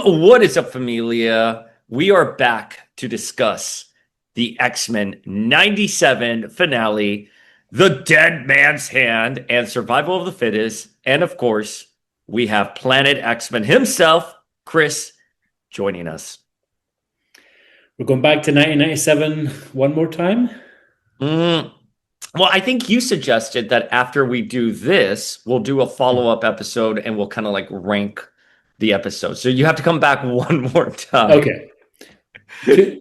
What is up, familia? We are back to discuss the X-Men 97 finale, The Dead Man's Hand, and Survival of the Fittest. And of course, we have Planet X-Men himself, Chris, joining us. We're going back to 1997 one more time. Mm, well, I think you suggested that after we do this, we'll do a follow-up episode and we'll kind of like rank the episode. So you have to come back one more time. Okay.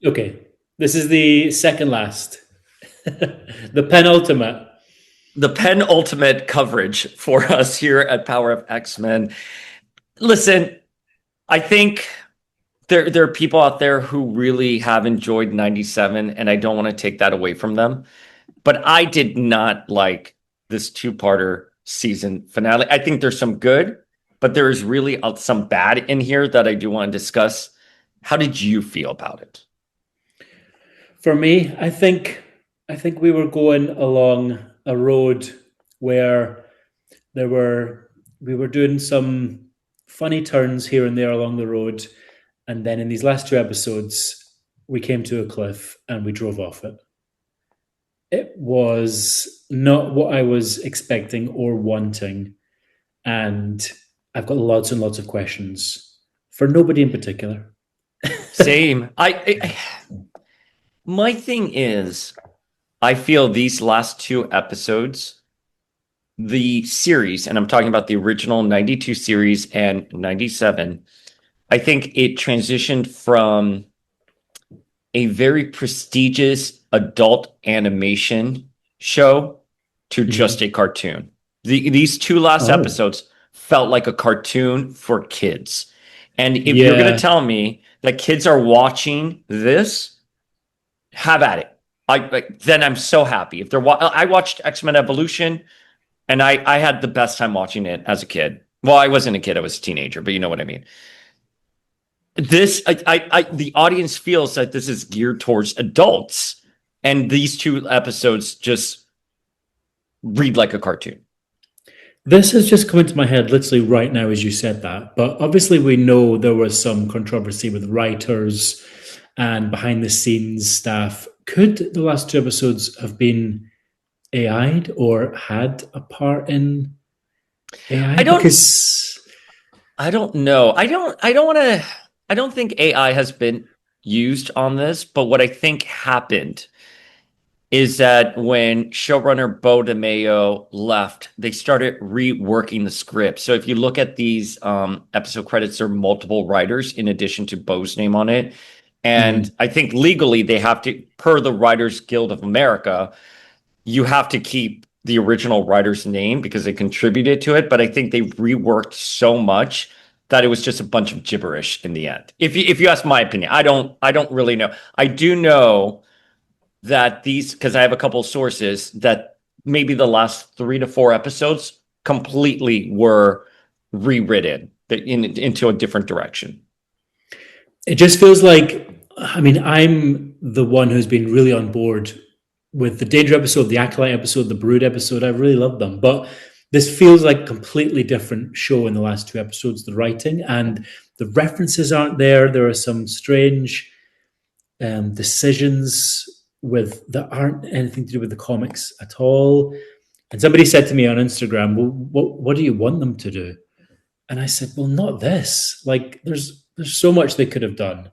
Okay. This is the second last, the penultimate. The penultimate coverage for us here at Power of X-Men. Listen, I think there are people out there who really have enjoyed 97, and I don't want to take that away from them. But I did not like this two-parter season finale. I think there's some good, but there is really some bad in here that I do want to discuss. How did you feel about it? For me, I think we were going along a road where we were doing some funny turns here and there along the road, and then in these last two episodes, we came to a cliff and we drove off it. It was not what I was expecting or wanting, and I've got lots and lots of questions for nobody in particular. Same. My thing is, I feel these last two episodes, the series, and I'm talking about the original 92 series and 97, I think it transitioned from a very prestigious adult animation show to just a cartoon. These two last episodes felt like a cartoon for kids. And if you're going to tell me that kids are watching this, have at it. Then I'm so happy. If I watched X-Men Evolution, and I had the best time watching it as a kid. Well, I wasn't a kid; I was a teenager, but you know what I mean. The audience feels that this is geared towards adults, and these two episodes just read like a cartoon. This has just come into my head literally right now as you said that. But obviously, we know there was some controversy with writers and behind the scenes staff. Could the last two episodes have been AI'd or had a part in AI? I don't know. I don't think AI has been used on this, but what I think happened is that when showrunner Bo DeMayo left, they started reworking the script. So if you look at these episode credits, there are multiple writers in addition to Bo's name on it. And I think legally they have to, per the Writers Guild of America, you have to keep the original writer's name because they contributed to it. But I think they reworked so much that it was just a bunch of gibberish in the end. If you ask my opinion, I don't really know. I do know that because I have a couple of sources that maybe the last 3 to 4 episodes completely were rewritten into a different direction. It just feels like, I mean, I'm the one who's been really on board with the Danger episode, the Acolyte episode, the Brood episode. I really love them. But this feels like a completely different show in the last 2 episodes, the writing, and the references aren't there. There are some strange decisions that aren't anything to do with the comics at all. And somebody said to me on Instagram, well, what do you want them to do? And I said, well, not this. Like, there's so much they could have done.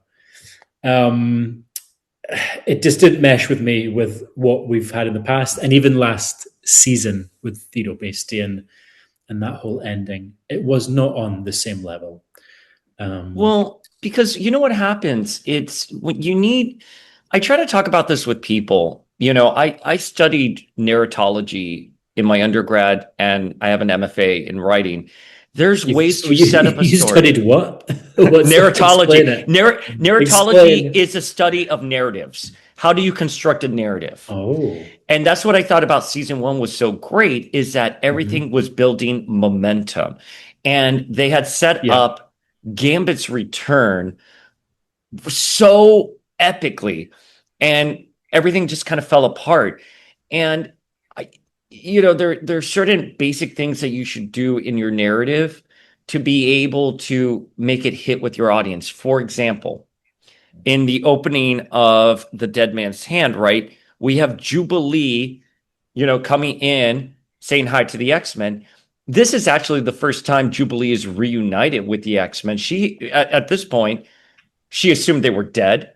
It just didn't mesh with me with what we've had in the past, and even last season with Theodore Bastian and that whole ending. It was not on the same level. Well, because you know what happens? It's when you need. I try to talk about this with people. You know, I studied narratology in my undergrad, and I have an MFA in writing. There's ways to set up a story. You studied what? Narratology. Narratology is a study of narratives. How do you construct a narrative? Oh. And that's what I thought about season 1 was so great, is that everything was building momentum. And they had set up Gambit's return so epically, and everything just kind of fell apart. And there are certain basic things that you should do in your narrative to be able to make it hit with your audience. For example, in the opening of The Dead Man's Hand, right, we have Jubilee, coming in, saying hi to the X-Men. This is actually the first time Jubilee is reunited with the X-Men. She, at this point, she assumed they were dead,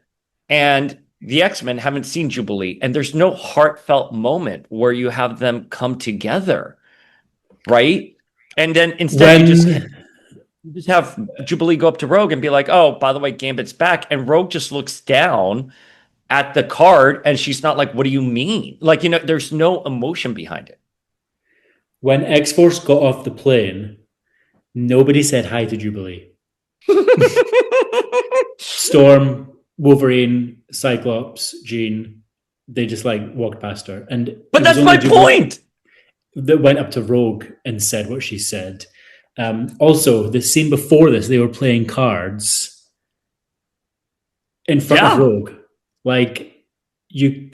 and the X-Men haven't seen Jubilee, and there's no heartfelt moment where you have them come together, right? And then instead you just have Jubilee go up to Rogue and be like, "Oh, by the way, Gambit's back," and Rogue just looks down at the card, and she's not like, "What do you mean?" Like, there's no emotion behind it. When X-Force got off the plane, nobody said hi to Jubilee. Storm, Wolverine, Cyclops, Jean, they just walked past her. But that's my point. That went up to Rogue and said what she said. Also, the scene before this, they were playing cards in front of Rogue. You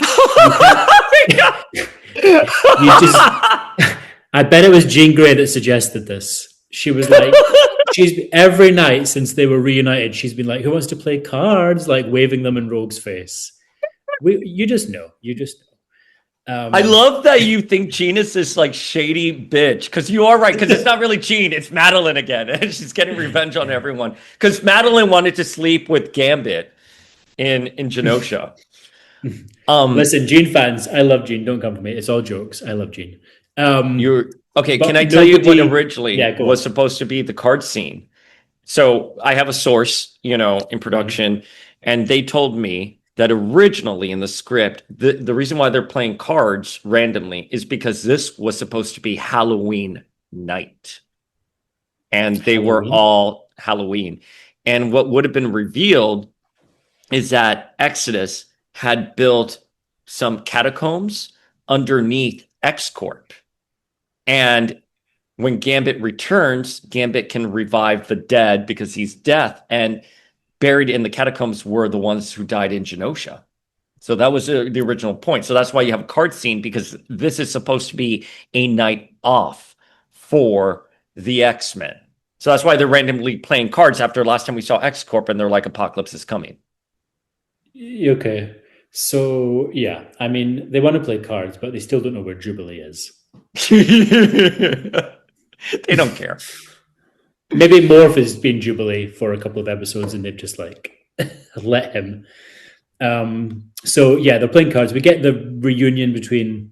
just. I bet it was Jean Grey that suggested this. She was like, every night since they were reunited, she's been like, "Who wants to play cards?" Like waving them in Rogue's face. You just know. I love that you think Jean is this shady bitch, because you are right, because it's not really Jean, it's Madeline again, and she's getting revenge on everyone because Madeline wanted to sleep with Gambit in Genosha. Listen, Jean fans, I love Jean. Don't come for me. It's all jokes. I love Jean. You're okay. Can I tell you what originally was supposed to be the card scene? So I have a source, in production, and they told me that originally in the script, the reason why they're playing cards randomly is because this was supposed to be Halloween night. And they were all Halloween. And what would have been revealed is that Exodus had built some catacombs underneath X-Corp. And when Gambit returns, Gambit can revive the dead because he's death. And buried in the catacombs were the ones who died in Genosha. So that was the original point. So that's why you have a card scene, because this is supposed to be a night off for the X-Men. So that's why they're randomly playing cards after last time we saw X-Corp and they're like, Apocalypse is coming. Okay. So, yeah. I mean, they want to play cards, but they still don't know where Jubilee is. They don't care. Maybe Morph has been Jubilee for a couple of episodes and they've just let him. So yeah, they're playing cards. We get the reunion between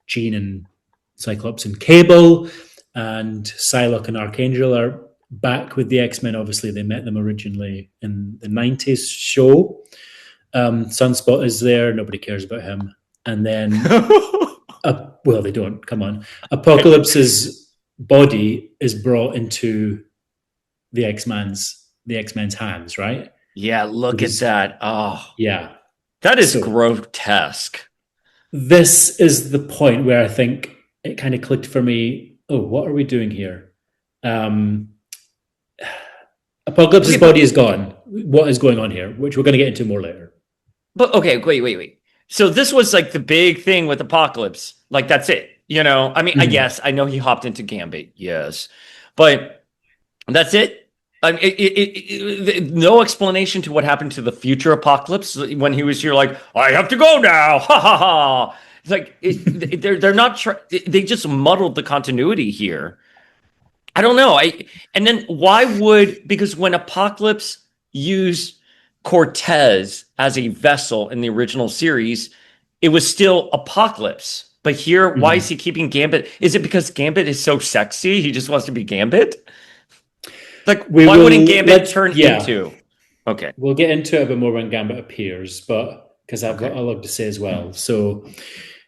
Jean and Cyclops and Cable, and Psylocke and Archangel are back with the X-Men. Obviously, they met them originally in the 90s show. Sunspot is there. Nobody cares about him. And then, well, they don't. Come on. Apocalypse's body is brought into the X-Men's hands, right? Yeah, look at that. Oh, yeah. That is grotesque. This is the point where I think it kind of clicked for me. Oh, what are we doing here? Apocalypse's body is gone. What is going on here? Which we're going to get into more later. But okay, wait. So this was the big thing with Apocalypse. That's it. I mean, yes, I know he hopped into Gambit. Yes. But that's it. I mean, no explanation to what happened to the future Apocalypse when he was here. I have to go now. Ha ha ha! It's they're not. They just muddled the continuity here. I don't know. And then why would, because when Apocalypse used Cortez as a vessel in the original series, it was still Apocalypse. But here, why is he keeping Gambit? Is it because Gambit is so sexy? He just wants to be Gambit? Why wouldn't Gambit turn into? Okay. We'll get into it a bit more when Gambit appears, but because I've got a lot to say as well. So,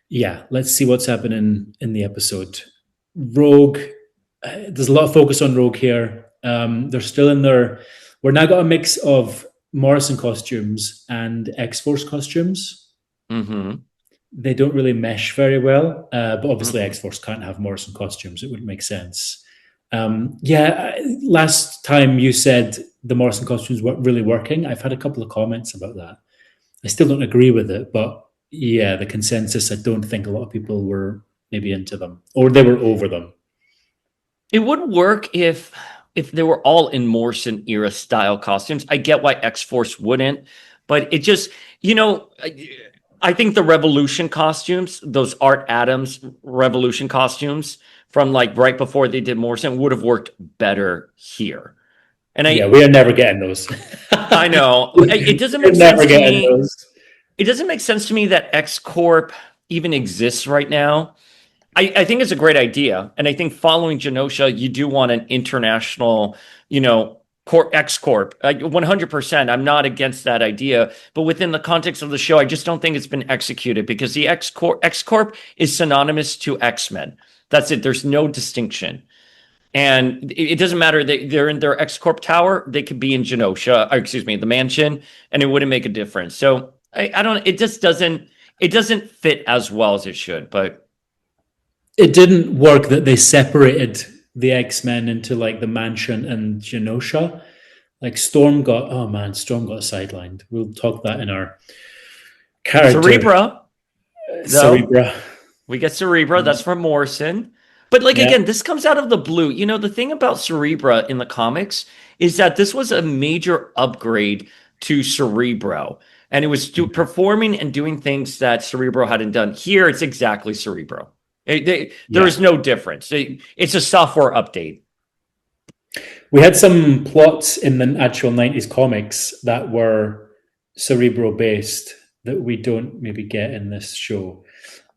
yeah, let's see what's happening in the episode. Rogue, there's a lot of focus on Rogue here. They're still in their... We're now got a mix of Morrison costumes and X-Force costumes. Mm-hmm. They don't really mesh very well, but obviously X-Force can't have Morrison costumes. It wouldn't make sense. Last time you said the Morrison costumes weren't really working. I've had a couple of comments about that. I still don't agree with it, but yeah, the consensus, I don't think a lot of people were maybe into them, or they were over them. It would work if if they were all in Morrison era style costumes. I get why X-Force wouldn't, but it just, I think the Revolution costumes, those Art Adams Revolution costumes from like right before they did Morrison would have worked better here. And Yeah, we are never getting those. I know it doesn't We're make never sense to getting me. those. It doesn't make sense to me that X Corp even exists right now. I think it's a great idea. And I think following Genosha, you do want an international, X Corp. 100%. I'm not against that idea. But within the context of the show, I just don't think it's been executed because the X Corp is synonymous to X-Men. That's it. There's no distinction. And it doesn't matter. They're in their X Corp tower. They could be in Genosha, or excuse me, the mansion, and it wouldn't make a difference. So I don't, it just doesn't, it doesn't fit as well as it should. But it didn't work that they separated the X-Men into like the mansion and Genosha. Like Storm got sidelined. We'll talk that in our character. Cerebra. We get Cerebra. That's from Morrison. But again, this comes out of the blue. The thing about Cerebra in the comics is that this was a major upgrade to Cerebro. And it was performing and doing things that Cerebro hadn't done. Here, it's exactly Cerebro. There is no difference. It's a software update. We had some plots in the actual 90s comics that were Cerebro based that we don't maybe get in this show.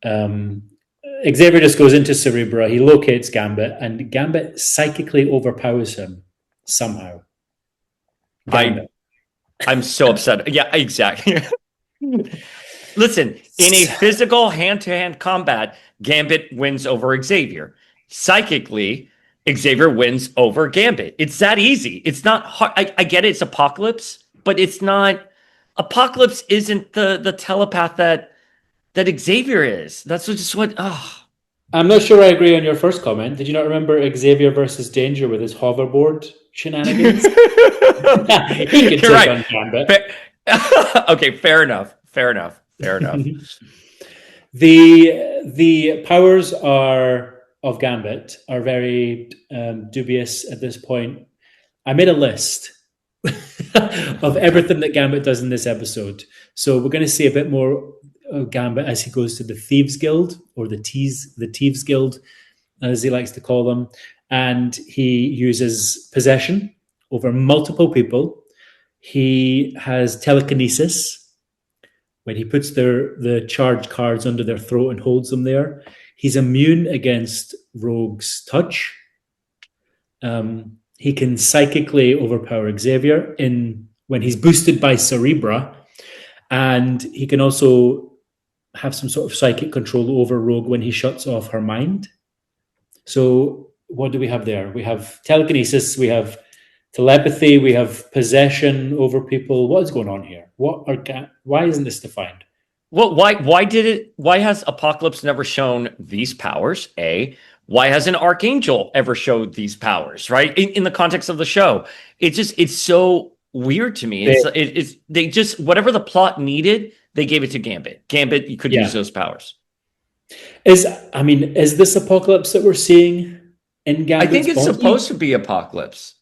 Xavier just goes into Cerebra, he locates Gambit, and Gambit psychically overpowers him somehow. I'm so upset. Yeah, exactly. Listen, in a physical hand-to-hand combat, Gambit wins over Xavier. Psychically, Xavier wins over Gambit. It's that easy. It's not hard. I get it. It's Apocalypse, but it's not. Apocalypse isn't the telepath that Xavier is. That's just what. Oh. I'm not sure I agree on your first comment. Did you not remember Xavier versus Danger with his hoverboard shenanigans? He could take on Gambit. Okay, fair enough. The powers of Gambit are very dubious at this point. I made a list of everything that Gambit does in this episode. So we're going to see a bit more of Gambit as he goes to the Thieves Guild, or the Thieves Guild, as he likes to call them. And he uses possession over multiple people. He has telekinesis, when he puts the charge cards under their throat and holds them there. He's immune against Rogue's touch. He can psychically overpower Xavier when he's boosted by Cerebra. And he can also have some sort of psychic control over Rogue when he shuts off her mind. So what do we have there? We have telekinesis, we have telepathy, we have possession over people. What is going on here? Why isn't this defined? Well, why has Apocalypse never shown these powers? Why hasn't Archangel ever showed these powers, right? In the context of the show. It's so weird to me. They just, whatever the plot needed, they gave it to Gambit. Gambit, you could use those powers. Is this Apocalypse that we're seeing in Gambit's I think it's body? supposed to be Apocalypse.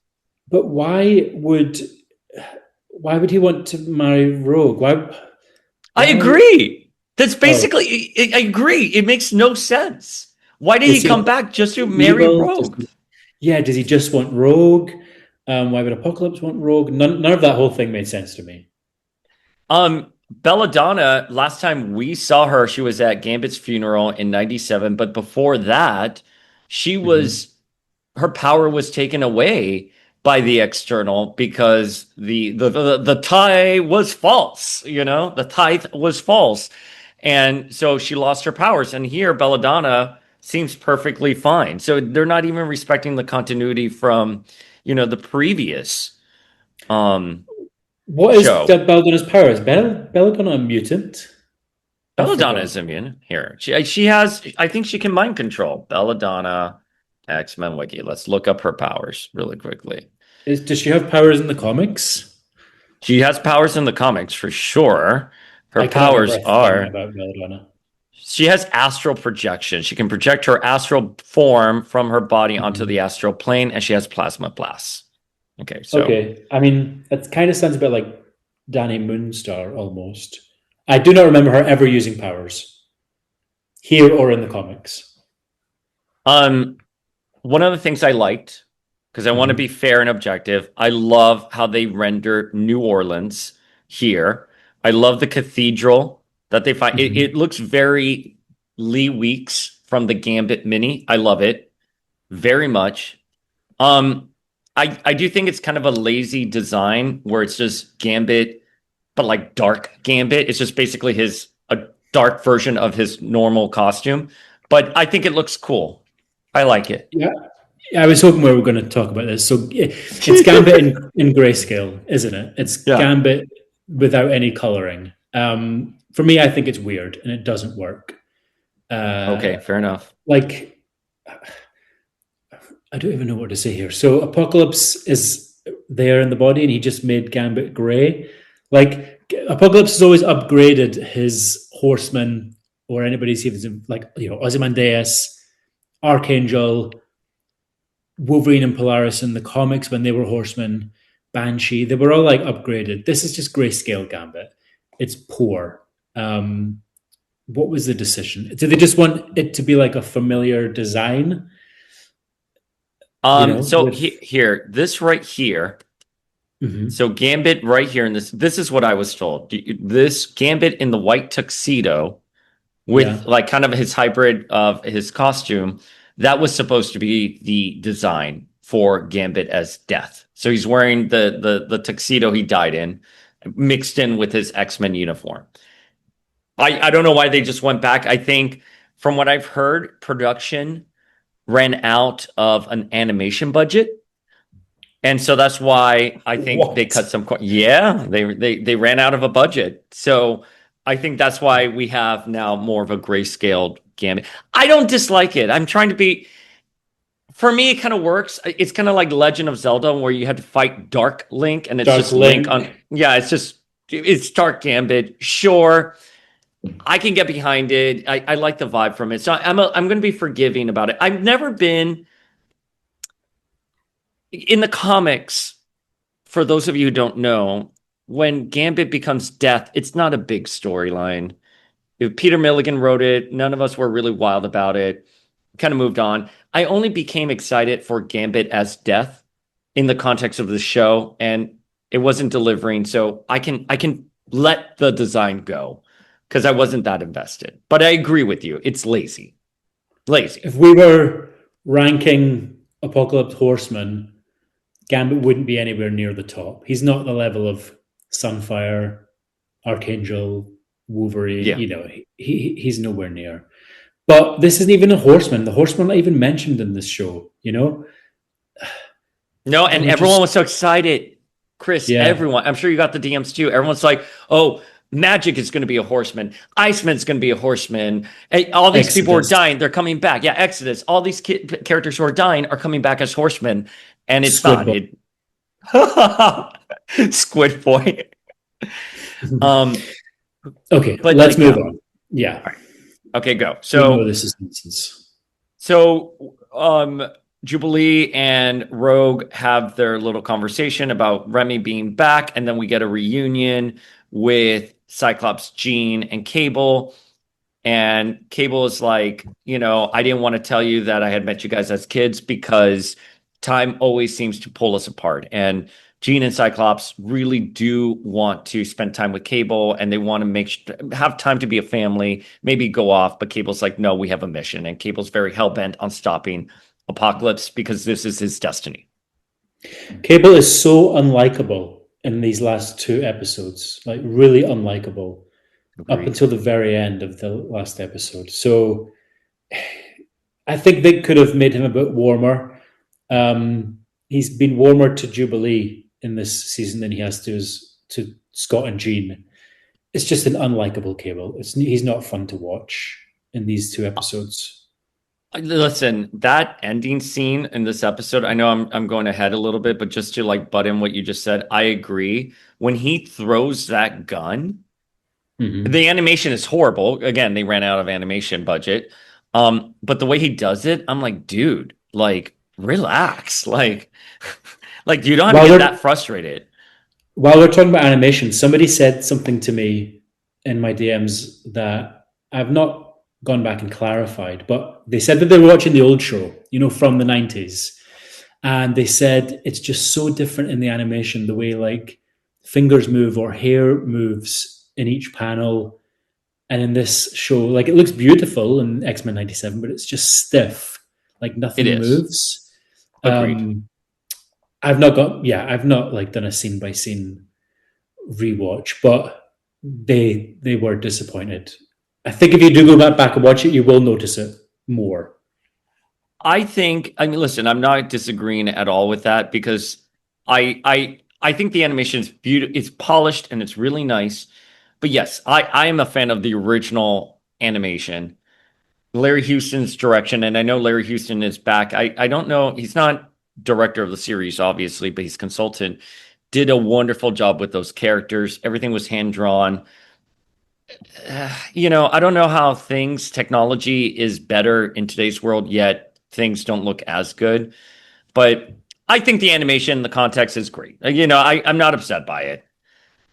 But why would he want to marry Rogue? I agree. That's basically, I agree. It makes no sense. Why did he come back just to marry Rogue? Does he just want Rogue? Why would Apocalypse want Rogue? None of that whole thing made sense to me. Belladonna, last time we saw her, she was at Gambit's funeral in 97. But before that, she was, her power was taken away by the external because the tie was false, the tithe was false. And so she lost her powers. And here, Belladonna seems perfectly fine. So they're not even respecting the continuity from, the previous What is Belladonna's powers? Belladonna a mutant? Belladonna is immune. Here. She has, I think she can mind control. Belladonna, X-Men Wiki. Let's look up her powers really quickly. Does she have powers in the comics? She has powers in the comics for sure. Her powers are about Belladonna. She has astral projection. She can project her astral form from her body onto Mhm. the astral plane, and she has plasma blasts. Okay, so Okay. I mean, that kind of sounds a bit like Danny Moonstar almost. I do not remember her ever using powers here or in the comics. um one of the things I liked, because I want to be Mhm. fair and objective, I love how they render New Orleans here. I love the cathedral that they find. It Mhm. looks very Lee Weeks from the Gambit mini. I love it very much. Um, I do think it's kind of a lazy design where it's just Gambit, but like dark Gambit. It's just basically his a dark version of his normal costume. But I think it looks cool. I like it. Yeah, I was hoping we were going to talk about this. So it's Gambit in grayscale, isn't it? It's Yeah. Gambit without any coloring. For me, I think it's weird and it doesn't work. Okay, Uh, fair enough. like, I don't even know what to say here. So Apocalypse is there in the body, and he just made Gambit gray. Like Apocalypse has always upgraded his horsemen or anybody sees him, like Ozymandias, Archangel, Wolverine and Polaris in the comics when they were horsemen, Banshee. They were all like upgraded. This is just grayscale Gambit. It's poor. What was the decision? Did they just want it to be like a familiar design? So With here, this right here. Mhm. So Gambit right here in this is what I was told. This Gambit in the white tuxedo with Yeah. like kind of his hybrid of his costume, that was supposed to be the design for Gambit as Death. So he's wearing the tuxedo he died in, mixed in with his X-Men uniform. I don't know why they just went back. I think from what I've heard, production ran out of an animation budget. And so that's why I think they What? cut some. Yeah, they ran out of a budget. So I think that's why we have now more of a grayscaled Gambit. I don't dislike it. I'm trying to be. For me, it kind of works. It's kind of like Legend of Zelda, where you had to fight Dark Link, and it's Dark just Link on. Link. Yeah, it's Dark Gambit. Sure, I can get behind it. I like the vibe from it. So I'm going to be forgiving about it. I've never been in the comics. For those of you who don't know, when Gambit becomes Death, it's not a big storyline. If Peter Milligan wrote it, none of us were really wild about it. Kind of moved on. I only became excited for Gambit as Death in the context of the show, and it wasn't delivering. So I can let the design go because I wasn't that invested. But I agree with you. It's lazy. Lazy. If we were ranking Apocalypse Horseman, Gambit wouldn't be anywhere near the top. He's not the level of Sunfire, Archangel, Wolverine. Yeah. He's nowhere near. But this isn't even a horseman. The horseman not even mentioned in this show. No, They and were everyone was just so excited. Chris, yeah, everyone. I'm sure you got the DMs too. Everyone's like, "Oh, Magic is going to be a horseman. Iceman's going to be a horseman. And all these people are Exodus, dying. They're coming back. Yeah, Exodus. All these characters who are dying are coming back as horsemen, and it's Squid not. Boy. It Squid Boy. Um, Okay, but let's like, move yeah. on. Yeah, Okay, go. we know this is nonsense. So, Jubilee and Rogue have their little conversation about Remy being back, and then we get a reunion with Cyclops, Jean, and Cable. And Cable is like, I didn't want to tell you that I had met you guys as kids because time always seems to pull us apart. And Jean and Cyclops really do want to spend time with Cable, and they want to have time to be a family, maybe go off. But Cable's like, no, we have a mission. And Cable's very hell-bent on stopping Apocalypse because this is his destiny. Cable is so unlikable in these last two episodes, like really unlikable up Agreed. until the very end of the last episode. So I think they could have made him a bit warmer. He's been warmer to Jubilee in this season than he has to Scott and Jean. It's just an unlikable Cable. He's not fun to watch in these two episodes. Listen, that ending scene in this episode, I know I'm going ahead a little bit, but just to like butt in what you just said, I agree. When he throws that gun, Mhm. The animation is horrible. Again, they ran out of animation budget. But the way he does it, I'm like, dude, like, relax. Like you don't have to While get we're that frustrated. while we're talking about animation, somebody said something to me in my DMs that I've not gone back and clarified, but they said that they were watching the old show, from the 90s. And they said it's just so different in the animation, the way like fingers move or hair moves in each panel. And in this show, like it looks beautiful in X-Men 97, but it's just stiff, like It nothing is. moves. Agreed. Um, I've not like done a scene by scene rewatch, but they were disappointed. I think if you do go back and watch it, you will notice it more. I mean, listen, I'm not disagreeing at all with that because I think the animation is beautiful, it's polished and it's really nice. But yes, I am a fan of the original animation. Larry Houston's direction, and I know Larry Houston is back. I don't know, he's not director of the series, obviously, but he's consultant. Did a wonderful job with those characters. Everything was hand drawn. I don't know how technology is better in today's world, yet things don't look as good. But I think the animation, the context is great. I'm not upset by it.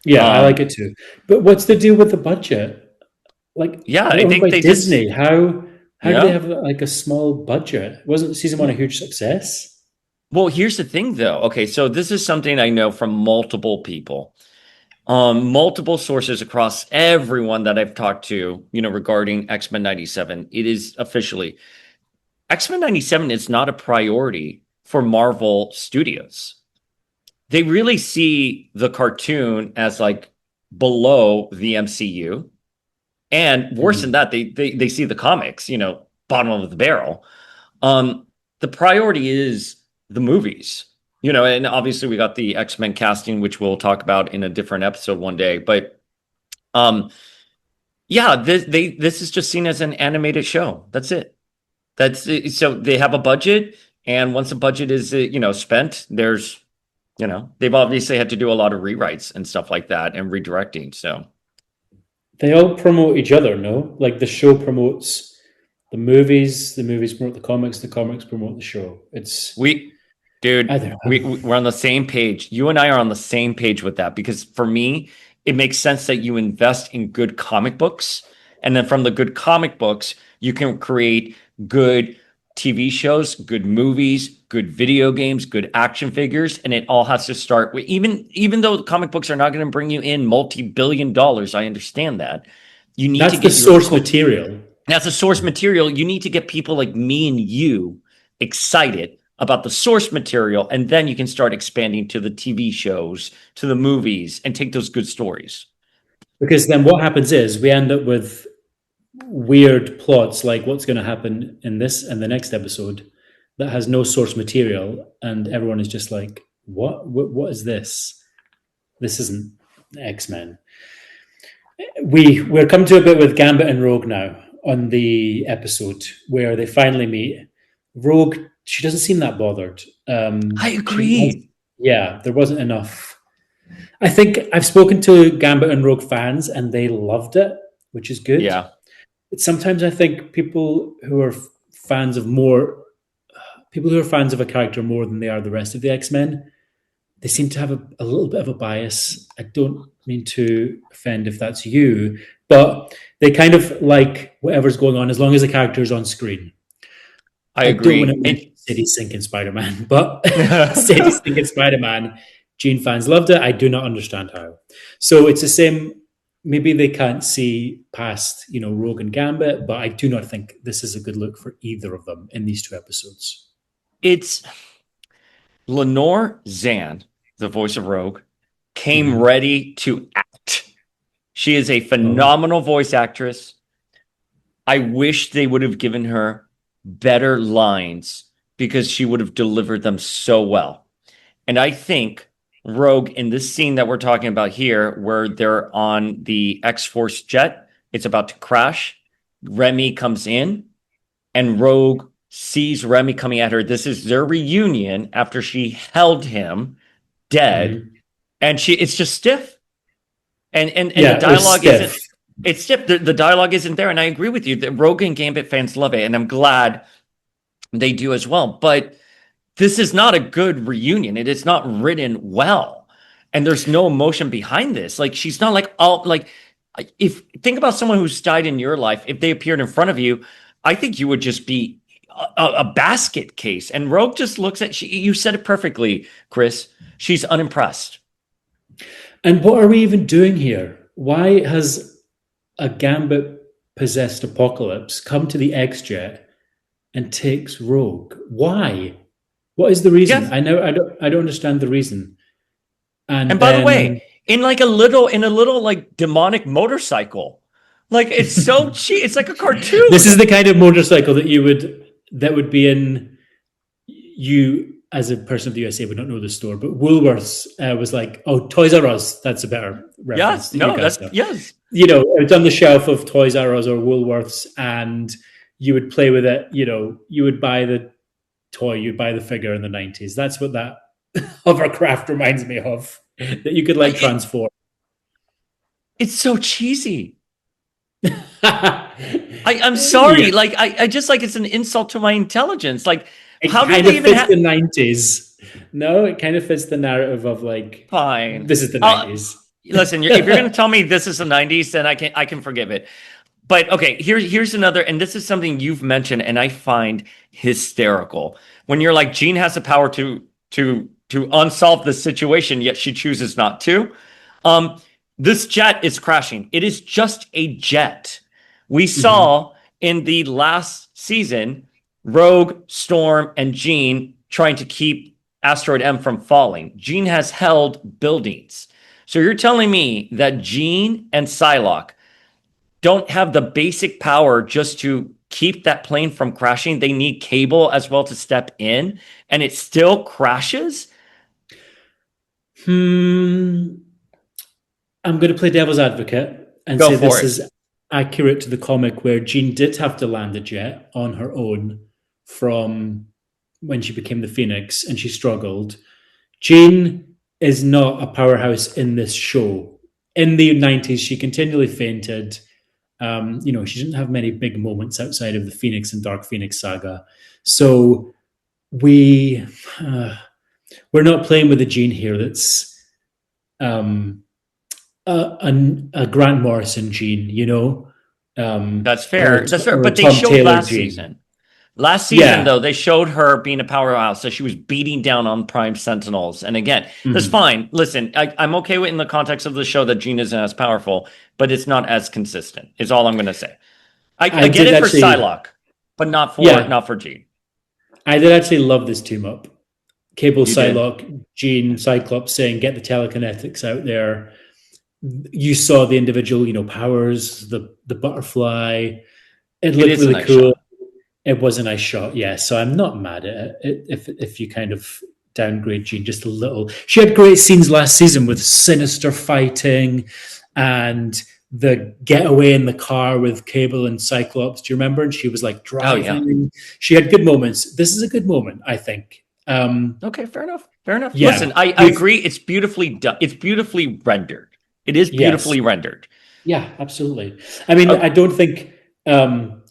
Yeah, I like Um, it too. But what's the deal with the budget? Like yeah, they're I owned think by they just, Disney. How do they yeah. have like a small budget? Wasn't season one a huge success? Well, here's the thing though. Okay, so this is something I know from multiple people, multiple sources across everyone that I've talked to, regarding X-Men 97. It is officially X-Men 97 is not a priority for Marvel Studios. They really see the cartoon as like below the MCU. And worse than Mhm. that, they see the comics, bottom of the barrel. The priority is the movies, and obviously we got the X-Men casting, which we'll talk about in a different episode one day. But um, yeah, this is just seen as an animated show. That's it. That's it. So they have a budget, and once the budget is spent, they've obviously had to do a lot of rewrites and stuff like that and redirecting. So They all promote each other, no? Like the show promotes the movies promote the comics promote the show. we, I dude, don't know. we're on the same page. You and I are on the same page with that because for me, it makes sense that you invest in good comic books, and then from the good comic books, you can create good TV shows, good movies, good video games, good action figures, and it all has to start with even though the comic books are not going to bring you in multi-billion dollars. I understand that. You need to That's the get your source material. That's a source material. You need to get people like me and you excited about the source material, and then you can start expanding to the TV shows, to the movies, and take those good stories. Because then what happens is we end up with weird plots like what's going to happen in this and the next episode that has no source material, and everyone is just like, what is this? This isn't X-Men. We're come to a bit with Gambit and Rogue now on the episode where they finally meet. Rogue, she doesn't seem that bothered. I She has, agree. yeah, there wasn't enough. I think I've spoken to Gambit and Rogue fans and they loved it, which is good. Yeah, But sometimes I think fans of more people who are fans of a character more than they are the rest of the X-Men, they seem to have a little bit of a bias. I don't mean to offend if that's you, but they kind of like whatever's going on as long as the character is on screen. I I don't want to agree. mention Sadie Sink in Spider-Man, but Sadie Sink in Spider-Man, Gene fans loved it. I do not understand how. So it's the same. Maybe they can't see past, Rogue and Gambit, but I do not think this is a good look for either of them in these two episodes. It's Lenore Zan, the voice of Rogue, came Mm-hmm. ready to act. She is a Oh, phenomenal voice actress. I wish they would have given her better lines because she would have delivered them so well. And I think Rogue, in this scene that we're talking about here, where they're on the X Force jet, it's about to crash. Remy comes in, and Rogue sees Remy coming at her. This is their reunion after she held him dead, mhm. and it's just stiff. And the Yeah, it was dialogue isn't stiff. It's just the dialogue isn't there, and I agree with you. The Rogue and Gambit fans love it, and I'm glad they do as well. But this is not a good reunion. It is not written well, and there's no emotion behind this. Like she's not like all like if think about someone who's died in your life. If they appeared in front of you, I think you would just be a basket case. And Rogue just looks at you said it perfectly, Chris. She's unimpressed. And what are we even doing here? Why has a Gambit possessed Apocalypse come to the X-Jet and takes Rogue? Why? What is the reason? Yes. I don't understand the reason. And by the way, in a little like demonic motorcycle. Like it's so cheap. It's like a cartoon. This is the kind of motorcycle that would be in, you as a person of the USA would not know the store, but Woolworths was like, oh, Toys R Us. That's a better reference. Yes, no, that's yes. You know, it's on the shelf of Toys R Us or Woolworths, and you would play with it. You know, you would buy the toy, you'd buy the figure in the 90s. That's what that hovercraft reminds me of. That you could like transform. It's so cheesy. I'm sorry. Yeah. Like I just like it's an insult to my intelligence. Like how do they even fits the 90s? No, it kind of fits the narrative of like fine. This is the 90s. Listen, if you're going to tell me this is the 90s, then I can forgive it. But okay, here's another, and this is something you've mentioned, and I find hysterical when you're like Jean has the power to unsolve the situation, yet she chooses not to. This jet is crashing. It is just a jet. We saw in the last season Rogue, Storm, and Jean trying to keep Asteroid M from falling. Jean has held buildings. So you're telling me that Jean and Psylocke don't have the basic power just to keep that plane from crashing? They need Cable as well to step in, and it still crashes? I'm going to play devil's advocate and say this is accurate to the comic, where Jean did have to land a jet on her own from when she became the Phoenix and she struggled. Jean is not a powerhouse in this show. In the 90s, she continually fainted. You know, she didn't have many big moments outside of the Phoenix and Dark Phoenix saga. So we're not playing with a Jean here that's a Grant Morrison Jean, you know. That's fair. That's fair. But they showed last season. Last season, though, they showed her being a powerhouse. So she was beating down on Prime Sentinels. And again, that's fine. Listen, I'm okay with in the context of the show that Jean isn't as powerful, but it's not as consistent, is all I'm going to say. I get it for Psylocke, but not for Jean. I did actually love this team up. Cable, Psylocke, Jean, Cyclops saying, get the telekinetics out there. You saw the individual, you know, powers, the butterfly. It looked really cool. It was a nice shot, yeah. So I'm not mad at it if you kind of downgrade Jean just a little. She had great scenes last season with Sinister fighting and the getaway in the car with Cable and Cyclops. Do you remember? And she was like driving. Oh, yeah. She had good moments. This is a good moment, I think. Okay, fair enough. Yeah. Listen, I agree. It's beautifully done. It's beautifully rendered. It is beautifully rendered. Yeah, absolutely. I mean, I don't think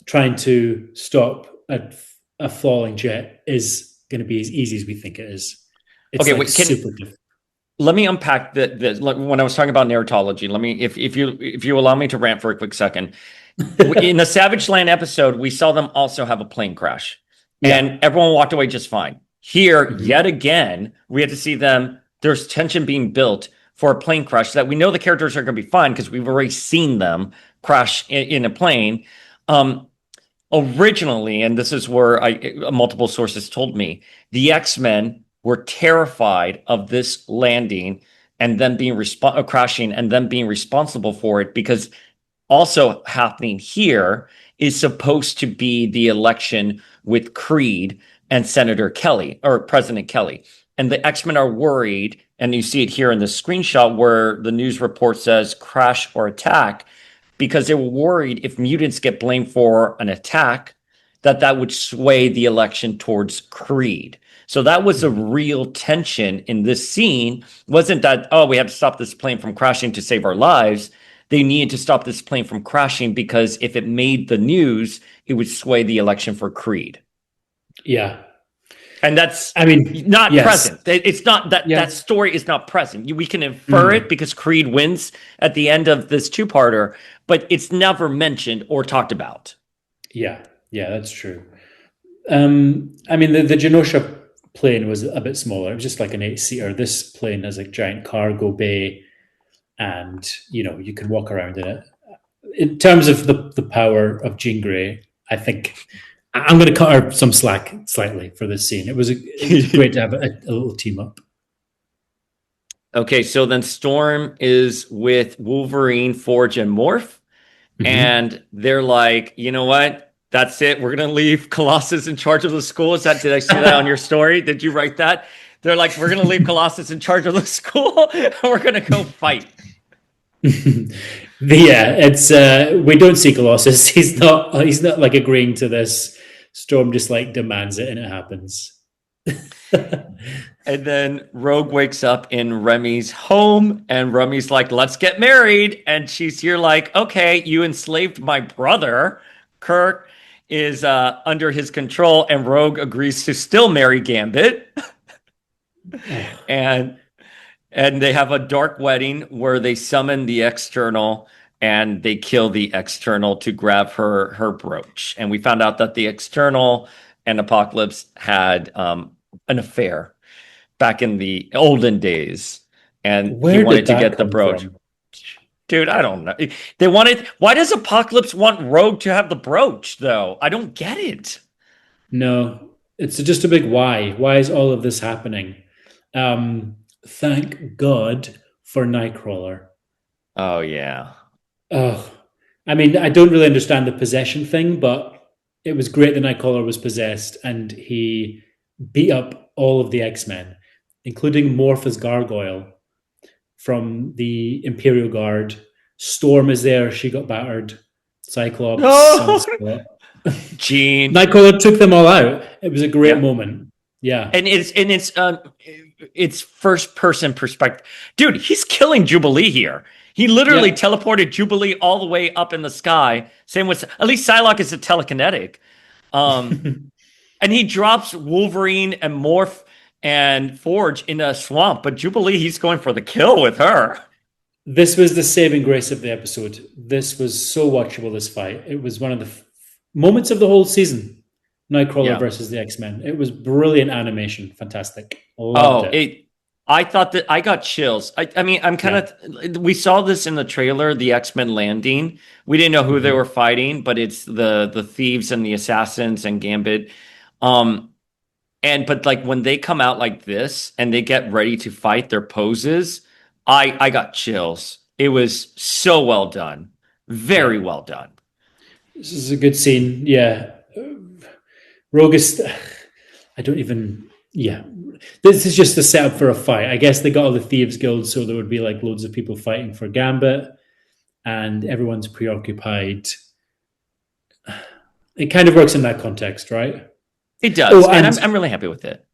trying to stop a falling jet is going to be as easy as we think it is. It's okay, super difficult. Let me unpack when I was talking about narratology. Let me, if you allow me to rant for a quick second. In the Savage Land episode, we saw them also have a plane crash, and everyone walked away just fine. Here, yet again, we had to see them. There's tension being built for a plane crash that we know the characters are going to be fine because we've already seen them crash in a plane. Originally, and this is where multiple sources told me, the X-Men were terrified of this landing and then being crashing and then being responsible for it, because also happening here is supposed to be the election with Creed and Senator Kelly or President Kelly. And the X-Men are worried, and you see it here in the screenshot where the news report says crash or attack, because they were worried if mutants get blamed for an attack, that would sway the election towards Creed. So that was a real tension in this scene. Wasn't that, oh, we have to stop this plane from crashing to save our lives. they needed to stop this plane from crashing because if it made the news, it would sway the election for Creed. Yeah. And that's I mean, not yes. present. It's not that Yeah. that story is not present. We can infer it because Creed wins at the end of this two-parter, but it's never mentioned or talked about. Yeah, that's true. I mean, the Genosha plane was a bit smaller. It was just like an 8-seater. This plane has a giant cargo bay, and you can walk around in it. In terms of the power of Jean Grey, I think I'm going to cut her some slack slightly for this scene. It was great to have a little team up. Okay, so then Storm is with Wolverine, Forge, and Morph. And they're like, you know what? That's it. We're going to leave Colossus in charge of the school. Did I see that on your story? Did you write that? They're like, we're going to leave Colossus in charge of the school. And we're going to go fight. It's we don't see Colossus. He's not like agreeing to this. Storm just like demands it, and it happens. And then Rogue wakes up in Remy's home, and Remy's like, let's get married. And she's here like, okay, you enslaved my brother. Kirk is under his control, and Rogue agrees to still marry Gambit. and they have a dark wedding where they summon the External, and they kill the External to grab her brooch. And we found out that the External and Apocalypse had an affair back in the olden days, and he wanted to get the brooch. Dude, I don't know. Why does Apocalypse want Rogue to have the brooch, though? I don't get it. No, it's just a big why. Why is all of this happening? Thank God for Nightcrawler. Oh, yeah. Oh, I mean, I don't really understand the possession thing, but it was great that Nightcrawler was possessed, and he beat up all of the X-Men, including Morph as Gargoyle from the Imperial Guard. Storm is there. She got battered. Cyclops. No! Jean. Nightcrawler took them all out. It was a great moment. Yeah. And it's first person perspective. Dude, he's killing Jubilee here. He literally teleported Jubilee all the way up in the sky. Same with, at least Psylocke is a telekinetic. And he drops Wolverine and Morph and Forge in a swamp, but Jubilee, he's going for the kill with her. This was the saving grace of the episode. This was so watchable, this fight. It was one of the moments of the whole season. Nightcrawler versus the X-Men. It was brilliant animation. Fantastic. Loved it. I thought that I got chills. I mean, I'm kind of, we saw this in the trailer, the X-Men landing. We didn't know who they were fighting, but it's the thieves and the assassins and Gambit. But like when they come out like this and they get ready to fight, their poses, I got chills. It was so well done. Very well done. This is a good scene. Yeah. Rogue is, I don't even, this is just the setup for a fight. I guess they got all the Thieves Guild, so there would be like loads of people fighting for Gambit, and everyone's preoccupied. It kind of works in that context, right? It does, and I'm really happy with it.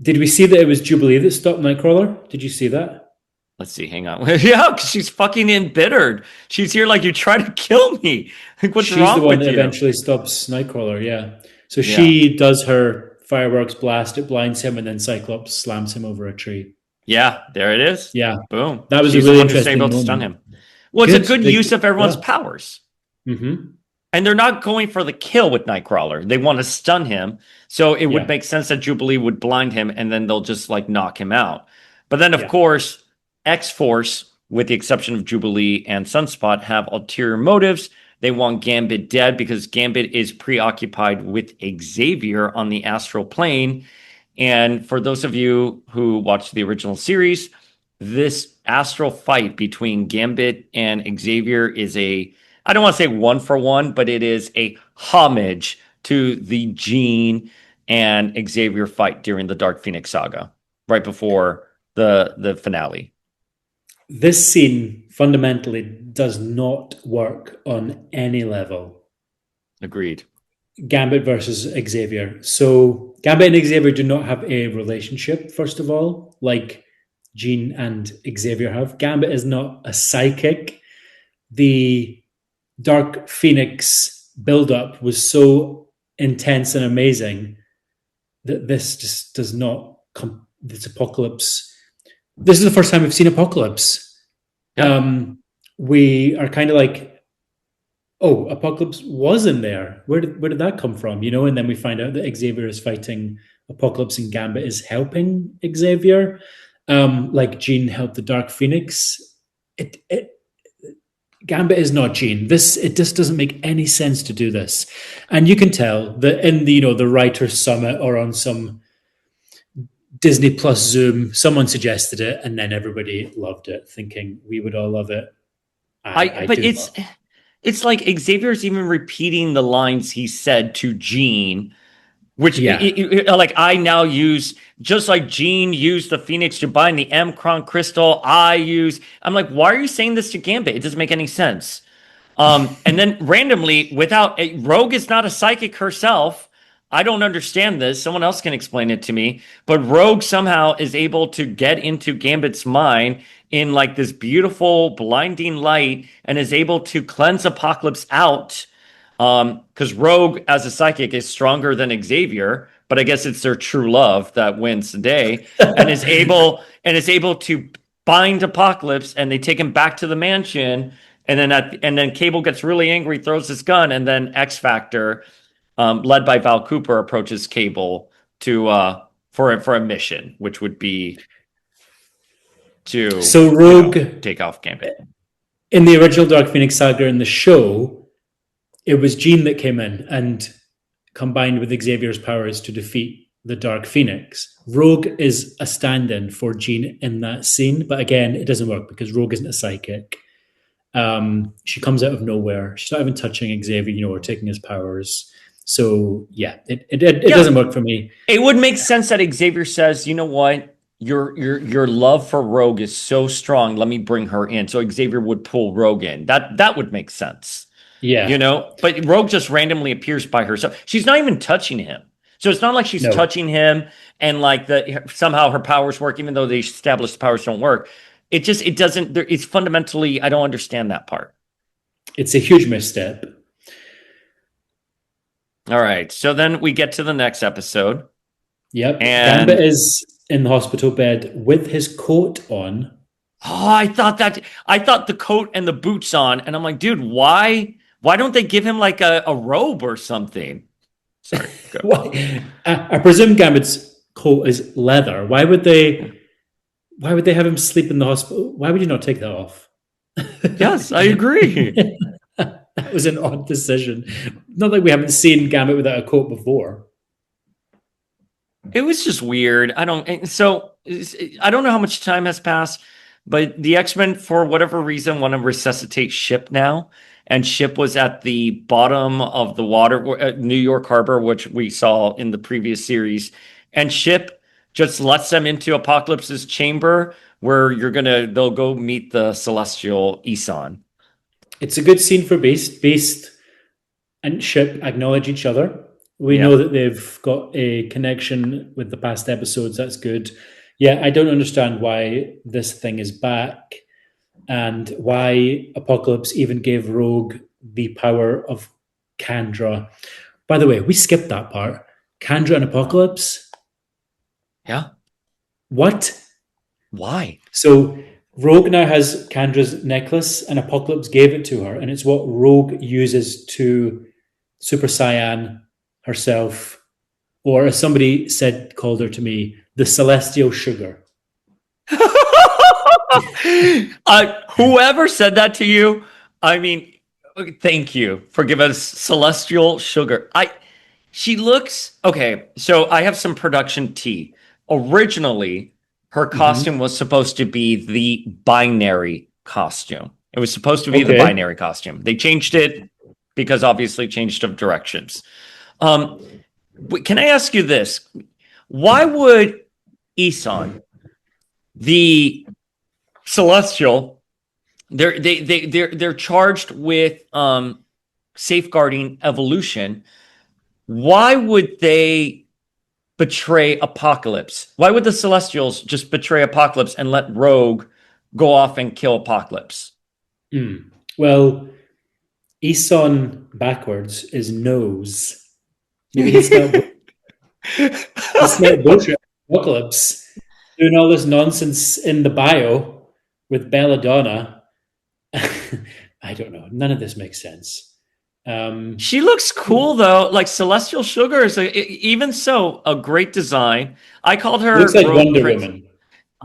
Did we see that it was Jubilee that stopped Nightcrawler? Did you see that? Let's see, hang on. Yeah, because she's fucking embittered. She's here like, you try to kill me. Like, what's wrong with you? She's the one that eventually stops Nightcrawler, yeah. So she does her fireworks blast, it blinds him, and then Cyclops slams him over a tree. Yeah, there it is. Yeah. Boom. That was a really interesting moment. To stun him. Well, it's a good use of everyone's powers. Mm-hmm. And they're not going for the kill with Nightcrawler. They want to stun him. So it would make sense that Jubilee would blind him, and then they'll just like knock him out. But then, of course, X-Force, with the exception of Jubilee and Sunspot, have ulterior motives. They want Gambit dead because Gambit is preoccupied with Xavier on the astral plane. And for those of you who watched the original series, this astral fight between Gambit and Xavier is I don't want to say 1-for-1, but it is a homage to the Jean and Xavier fight during the Dark Phoenix saga, right before the finale. This scene fundamentally does not work on any level. Agreed. Gambit versus Xavier. So Gambit and Xavier do not have a relationship, first of all, like Jean and Xavier have. Gambit is not a psychic. the Dark Phoenix build-up was so intense and amazing that this just does not come. This Apocalypse. This is the first time we've seen Apocalypse. Yeah. We are kind of like, oh, Apocalypse was in there. Where did that come from? And then we find out that Xavier is fighting Apocalypse and Gambit is helping Xavier. Like Jean helped the Dark Phoenix. Gambit is not Jean. It just doesn't make any sense to do this. And you can tell that in the writers' summit or on some Disney Plus Zoom, someone suggested it, and then everybody loved it, thinking we would all love it. But it's like Xavier's even repeating the lines he said to Jean, which like I now use, just like Jean used the Phoenix to bind the M'Kraan crystal. I'm like, why are you saying this to Gambit? It doesn't make any sense. And then randomly, Rogue is not a psychic herself. I don't understand this. Someone else can explain it to me. But Rogue somehow is able to get into Gambit's mind in like this beautiful blinding light and is able to cleanse Apocalypse out. Because Rogue as a psychic is stronger than Xavier, but I guess it's their true love that wins the day and is able to bind Apocalypse, and they take him back to the mansion. And then Cable gets really angry, throws his gun, and then X Factor, led by Val Cooper, approaches Cable for a mission, which would be to Rogue take off Gambit. In the original Dark Phoenix saga in the show, it was Jean that came in and combined with Xavier's powers to defeat the Dark Phoenix. Rogue is a stand-in for Jean in that scene, but again, it doesn't work because Rogue isn't a psychic. She comes out of nowhere. She's not even touching Xavier, or taking his powers. So yeah, it doesn't work for me. It would make sense that Xavier says, you know what? Your love for Rogue is so strong. Let me bring her in. So Xavier would pull Rogue in. That would make sense. Yeah. But Rogue just randomly appears by herself. She's not even touching him. So it's not like she's touching him and like somehow her powers work, even though they established the powers don't work. It doesn't, it's fundamentally, I don't understand that part. It's a huge misstep. All right. So then we get to the next episode. Yep. And Gambit is in the hospital bed with his coat on. Oh, I thought the coat and the boots on. And I'm like, dude, why don't they give him like a robe or something? Sorry. I presume Gambit's coat is leather. Why would they have him sleep in the hospital? Why would you not take that off? Yes, I agree. That was an odd decision. Not like we haven't seen Gambit without a coat before. It was just weird. I don't know how much time has passed, but the X-Men, for whatever reason, want to resuscitate Ship now. And Ship was at the bottom of the water at New York Harbor, which we saw in the previous series. And Ship just lets them into Apocalypse's chamber, where they'll go meet the Celestial Eson. It's a good scene for Beast and Ship acknowledge each other. We know that they've got a connection with the past episodes. That's good. Yeah, I don't understand why this thing is back and why Apocalypse even gave Rogue the power of Kandra. By the way, we skipped that part. Kandra and Apocalypse? Yeah. What? Why? So Rogue now has Kandra's necklace and Apocalypse gave it to her, and it's what Rogue uses to Super Saiyan herself, or as somebody called her to me, the Celestial Sugar. Whoever said that to you, I mean, thank you for giving us Celestial Sugar. She looks okay. So I have some production tea. Originally, her costume was supposed to be the binary costume. It was supposed to be the binary costume. They changed it because obviously changed of directions. Can I ask you this? Why would Eson, the Celestial, they're charged with safeguarding evolution? Why would they betray Apocalypse? Why would the Celestials just betray Apocalypse and let Rogue go off and kill Apocalypse? Well, Eson backwards is nose. Maybe he spelled bullshit. Apocalypse doing all this nonsense in the bio with Belladonna. I don't know. None of this makes sense. She looks cool though. Like Celestial Sugar is even so a great design. I called her looks like Rogue Wonder Prince- Woman.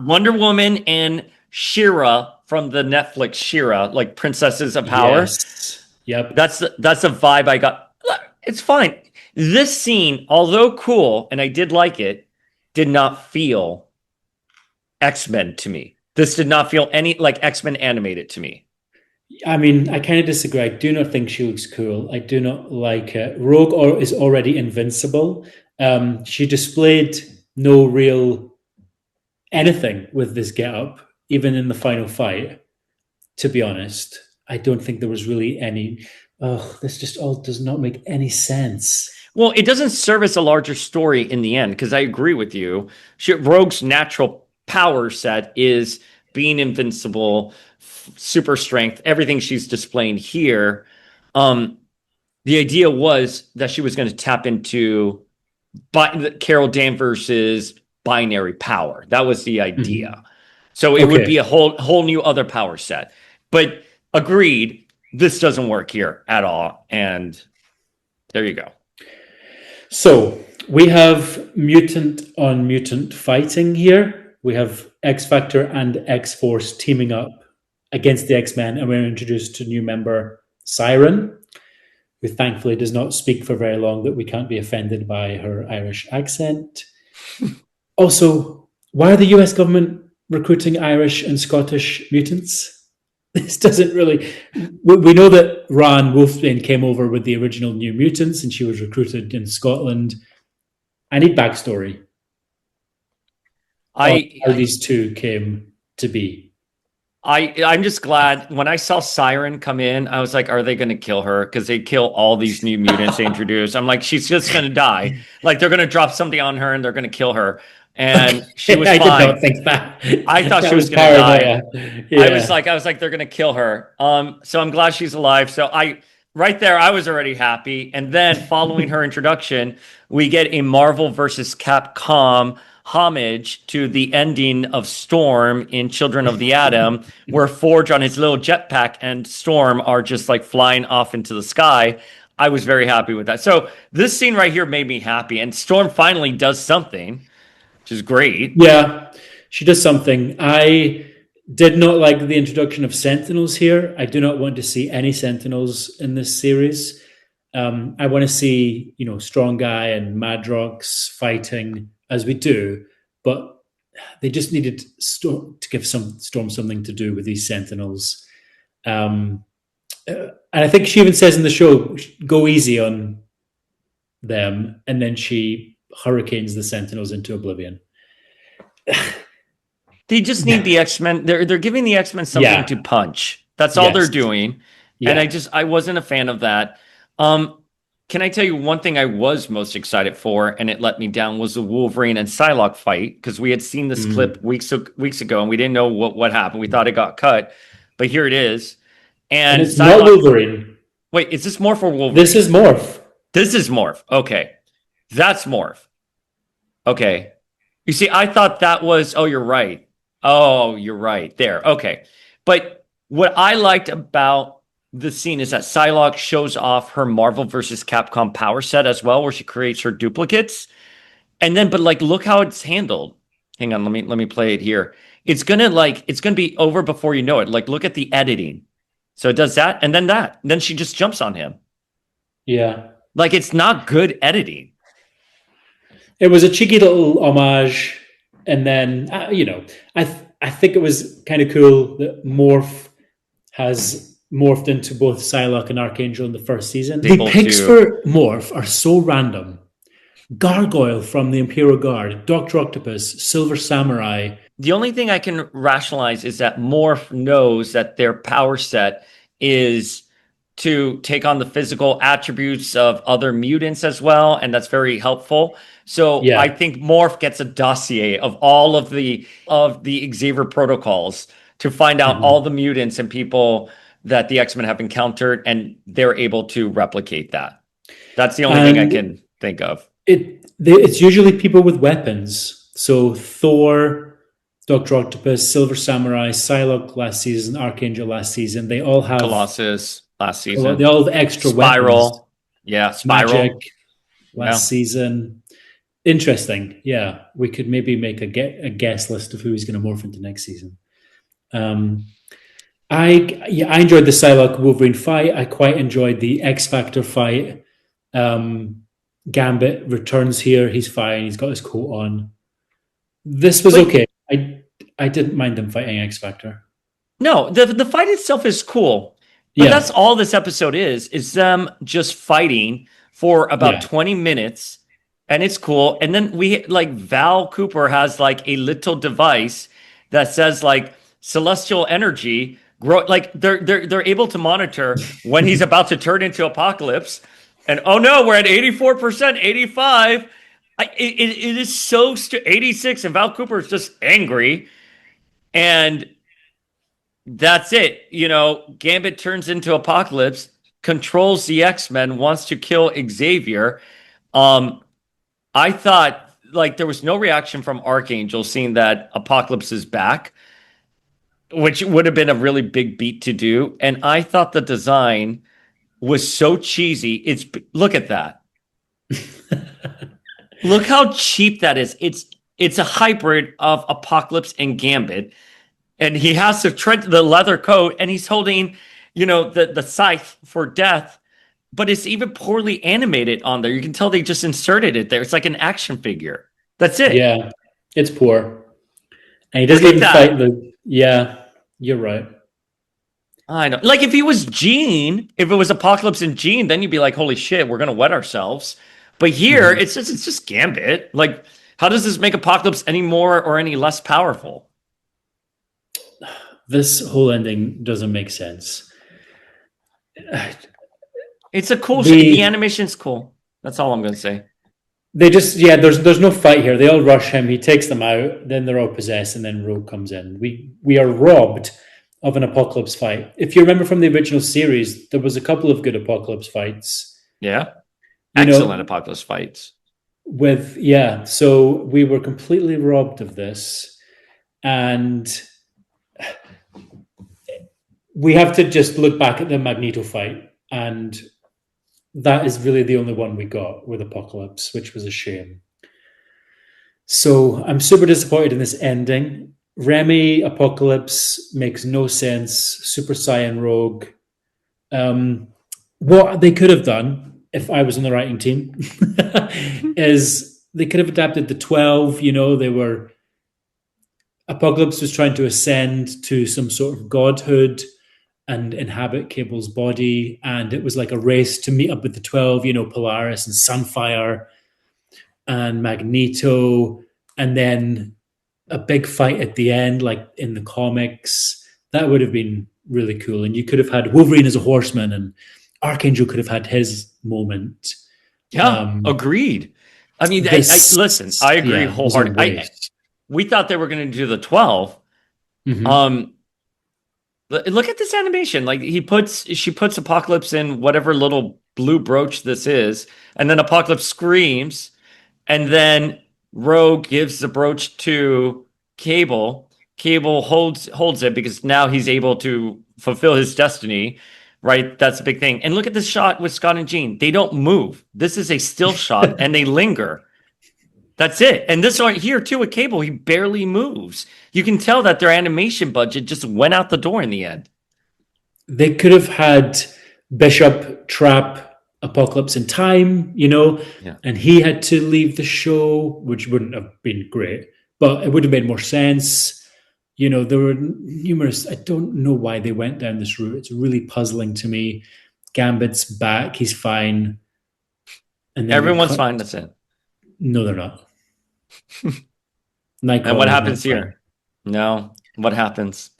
Wonder Woman and Shira from the Netflix Shira, like Princesses of Power. Yes. Yep. That's a vibe I got. It's fine. This scene, although cool, and I did like it, did not feel X-Men to me. This did not feel any like X-Men animated to me. I mean, I kind of disagree. I do not think she looks cool. I do not like it. Rogue is already invincible. She displayed no real anything with this getup, even in the final fight. To be honest, I don't think there was really any. Oh, this just all does not make any sense. Well, it doesn't service a larger story in the end because I agree with you. Rogue's natural power set is being invincible, super strength, everything she's displaying here. The idea was that she was going to tap into Carol Danvers's binary power. That was the idea. Mm-hmm. So it would be a whole new other power set. But agreed, this doesn't work here at all. And there you go. So we have mutant on mutant fighting here. We have X Factor and X Force teaming up against the X-Men, and we're introduced to new member Siren, who thankfully does not speak for very long, that we can't be offended by her Irish accent. Also, why are the US government recruiting Irish and Scottish mutants? This doesn't really... We know that Ran Wolfsbane came over with the original New Mutants and she was recruited in Scotland. I need backstory. How these two came to be. I'm just glad when I saw Siren come in, I was like, are they going to kill her? Because they kill all these new mutants they introduce. I'm like, she's just going to die. Like they're going to drop something on her and they're going to kill her. And she was I fine. did not think that. I thought That she was going to die. Yeah. I was like, they're going to kill her. So I'm glad she's alive. So right there, I was already happy. And then following her introduction, we get a Marvel versus Capcom homage to the ending of Storm in Children of the Atom, where Forge on his little jetpack and Storm are just like flying off into the sky. I was very happy with that. So this scene right here made me happy. And Storm finally does something, which is great. Yeah, she does something. I did not like the introduction of Sentinels here. I do not want to see any Sentinels in this series. I want to see, Strong Guy and Madrox fighting as we do, but they just needed to give Storm something to do with these Sentinels. And I think she even says in the show, go easy on them, and then she hurricanes the Sentinels into oblivion. They just need the X-Men. They're giving the X-Men something to punch. That's all they're doing. Yeah. And I wasn't a fan of that. Can I tell you one thing I was most excited for, and it let me down, was the Wolverine and Psylocke fight, because we had seen this clip weeks ago, and we didn't know what happened. We thought it got cut, but here it is. And it's Psylocke, not Wolverine. Wait, is this Morph or Wolverine? This is Morph. This is Morph. Okay. That's Morph. Okay. You see, I thought that was, you're right. Oh, you're right. There. Okay. But what I liked about the scene is that Psylocke shows off her Marvel versus Capcom power set as well, where she creates her duplicates. And then, but look how it's handled. Hang on, let me play it here. It's gonna be over before you know it. Look at the editing. So it does that, and then that. And then she just jumps on him. Yeah. It's not good editing. It was a cheeky little homage. And then, I think it was kind of cool that Morph has morphed into both Psylocke and Archangel in the first season. The picks for Morph are so random. Gargoyle from the Imperial Guard, Dr. Octopus, Silver Samurai. The only thing I can rationalize is that Morph knows that their power set is to take on the physical attributes of other mutants as well, and that's very helpful. So yeah. I think Morph gets a dossier of all of the Xavier protocols to find out all the mutants and people that the X-Men have encountered, and they're able to replicate that. That's the only thing I can think of. It's usually people with weapons. So Thor, Dr. Octopus, Silver Samurai, Psylocke last season, Archangel last season. They all have Colossus last season. They all have extra Spiral. weapons. Yeah, Spiral. Magic last season. Interesting. Yeah, we could maybe make a guest list of who he's going to morph into next season. I enjoyed the Psylocke Wolverine fight. I quite enjoyed the X Factor fight. Gambit returns here. He's fine. He's got his coat on. This was okay. I didn't mind them fighting X Factor. No, the fight itself is cool. But that's all this episode is them just fighting for about 20 minutes, and it's cool. And then Val Cooper has like a little device that says like celestial energy grow, like they're able to monitor when he's about to turn into Apocalypse. And oh no, we're at 84%, 85. It is so 86, and Val Cooper is just angry, and that's it. You know, Gambit turns into Apocalypse, controls the X-Men, wants to kill Xavier. I thought like there was no reaction from Archangel seeing that Apocalypse is back, which would have been a really big beat to do. And I thought the design was so cheesy. Look at that. Look how cheap that is. It's a hybrid of Apocalypse and Gambit. And he has to tread the leather coat, and he's holding, the scythe for death. But it's even poorly animated on there. You can tell they just inserted it there. It's like an action figure. That's it. Yeah, it's poor. And he doesn't even fight the... Yeah, you're right. I know. Like if he was Jean, if it was Apocalypse and Jean, then you'd be like, holy shit, we're going to wet ourselves. But here, it's just Gambit. Like, how does this make Apocalypse any more or any less powerful? This whole ending doesn't make sense. It's a cool the animation's cool. That's all I'm going to say. They just, there's no fight here. They all rush him. He takes them out. Then they're all possessed, and then Rogue comes in. We are robbed of an Apocalypse fight. If you remember from the original series, there was a couple of good Apocalypse fights. Yeah. Excellent Apocalypse fights. So we were completely robbed of this. And we have to just look back at the Magneto fight, and that is really the only one we got with Apocalypse, which was a shame. So I'm super disappointed in this ending. Remy Apocalypse makes no sense. Super Saiyan Rogue. What they could have done, if I was on the writing team, is they could have adapted the 12. Apocalypse was trying to ascend to some sort of godhood and inhabit Cable's body, and it was like a race to meet up with the 12, Polaris and Sunfire and Magneto, and then a big fight at the end, like in the comics. That would have been really cool. And you could have had Wolverine as a horseman, and Archangel could have had his moment. Yeah, agreed. I mean, listen, I agree wholeheartedly. We thought they were going to do the 12. Mm-hmm. Look at this animation. Like she puts Apocalypse in whatever little blue brooch this is, and then Apocalypse screams, and then Rogue gives the brooch to Cable. Cable holds it because now he's able to fulfill his destiny, right? That's a big thing. And look at this shot with Scott and Jean. They don't move. This is a still shot, and they linger. That's it. And this right here, too, with Cable, he barely moves. You can tell that their animation budget just went out the door in the end. They could have had Bishop trap Apocalypse in time, and he had to leave the show, which wouldn't have been great, but it would have made more sense. There were numerous... I don't know why they went down this route. It's really puzzling to me. Gambit's back. He's fine. And everyone's fine. That's it. No, they're not. And what happens here? No. What happens?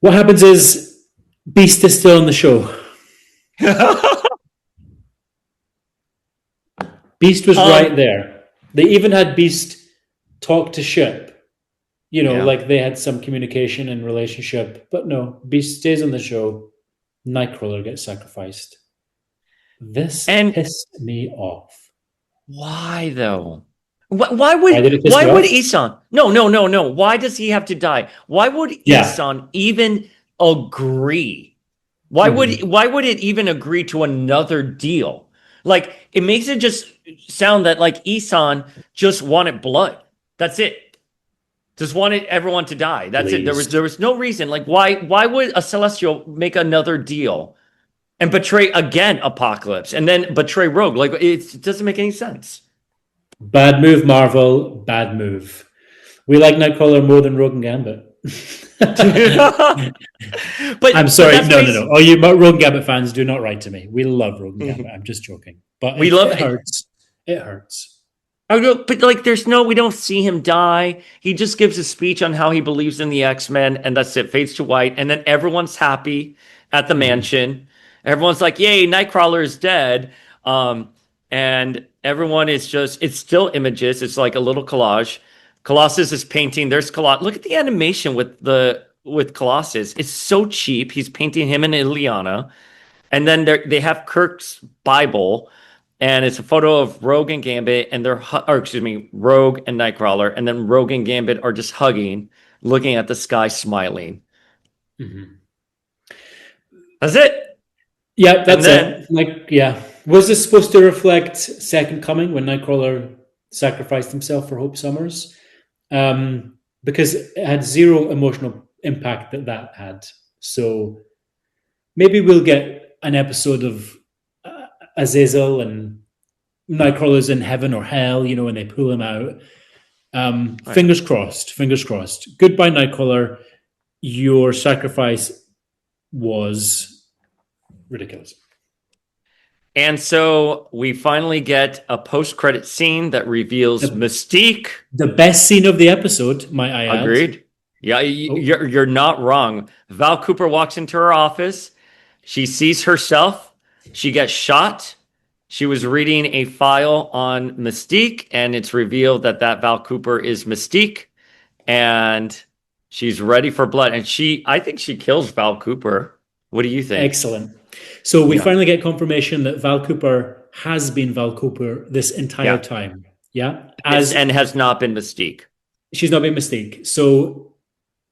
What happens is Beast is still on the show. Beast was right there. They even had Beast talk to Ship. Yeah. like they had some communication and relationship, but no, Beast stays on the show. Nightcrawler gets sacrificed. This And pissed me off. why though? Why Why would did it piss why you would off? Isan? No, no, no, no. Why does he have to die? Why would Yeah. Isan even agree? Mhm. Why would it even agree to another deal? Like it makes it just sound that like Isan just wanted blood. That's it. Just wanted everyone to die. That's it. Please. There was no reason. Like why would a Celestial make another deal and betray again Apocalypse and then betray Rogue? Like it doesn't make any sense. Bad move, Marvel. Bad move. We like Nightcrawler more than Rogue and Gambit. but I'm but sorry. that's No, no, no. Oh, you Rogue and Gambit fans, do not write to me. We love Rogue and Gambit. I'm just joking. But we love it hurts. It hurts. I know, but like there's no we don't see him die. He just gives a speech on how he believes in the X-Men and that's it. Fades to white and then everyone's happy at the Mhm. mansion. Everyone's like, "Yay, Nightcrawler is dead." And everyone is just it's still images. It's like a little collage. Colossus is painting. There's Colossus. Look at the animation with Colossus. It's so cheap. He's painting him and Ileana. And then they have Kirk's Bible, and it's a photo of Rogue and Gambit, and or excuse me, Rogue and Nightcrawler, and then Rogue and Gambit are just hugging, looking at the sky, smiling. Mhm. That's it. Yeah, And that's then it. Like, yeah. Was this supposed to reflect Second Coming when Nightcrawler sacrificed himself for Hope Summers? Because it had zero emotional impact that had. So maybe we'll get an episode of Azazel and Nightcrawler's in heaven or hell, and they pull him out. right. Fingers crossed. Fingers crossed. Goodbye, Nightcrawler. Your sacrifice was ridiculous. And so we finally get a post-credit scene that reveals The, Mystique. the best scene of the episode, might I add. Agreed. Yeah, Oh, you're not wrong. Val Cooper walks into her office. She sees herself. She gets shot. She was reading a file on Mystique, and it's revealed that Val Cooper is Mystique, and she's ready for blood. And I think she kills Val Cooper. What do you think? excellent. So we Yeah, finally get confirmation that Val Cooper has been Val Cooper this entire yeah, time. Yeah. and has not been Mystique. She's not been Mystique. So